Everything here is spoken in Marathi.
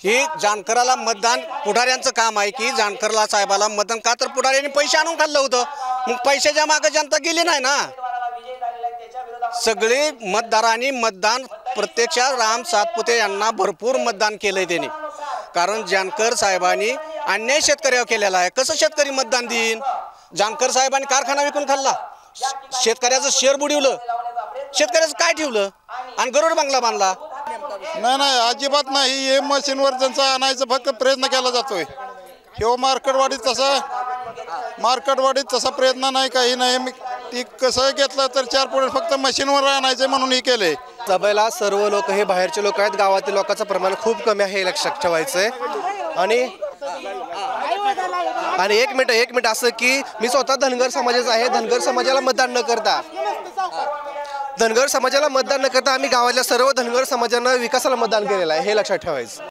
ही जानकराला मतदान पुढाऱ्यांचं काम आहे की जानकरला साहेबाला मतदान का तर पुढाऱ्यांनी पैसे आणून खाल्लं होतं, मग पैशाच्या मागे जनता गेली नाही ना। सगळे मतदारांनी मतदान प्रत्यक्षात राम सातपुते यांना भरपूर मतदान केलंय त्यांनी, कारण जानकर साहेबांनी अन्याय शेतकऱ्यावर केलेला आहे। कसं शेतकरी मतदान देईन? जानकर साहेबांनी कारखाना विकून खाल्ला, शेतकऱ्याचं शेअर बुडवलं, शेतकऱ्याचं काय ठेवलं आणि गरुड बंगला बांधला। नाही अजिबात नाही। हे मशीनवर त्यांचा आणायचा फक्त प्रयत्न केला जातोय। हे मार्केटवाडीत तसा प्रयत्न नाही, काही नाही। ती कसं घेतलं तर 4 पुढे फक्त मशीनवर आणायचं म्हणून हे केलंय। सभेला सर्व लोक हे बाहेरचे लोक आहेत, गावातील लोकांचं प्रमाण खूप कमी आहे, हे लक्षात ठेवायचं आहे। आणि एक मिनिट असं की मी स्वतः धनगर समाजाचा आहे। धनगर समाजाला मतदान न करता आम्ही गावातल्या सर्व धनगर समाजानं विकासाला मतदान केलेलं आहे, हे लक्षात ठेवायचं।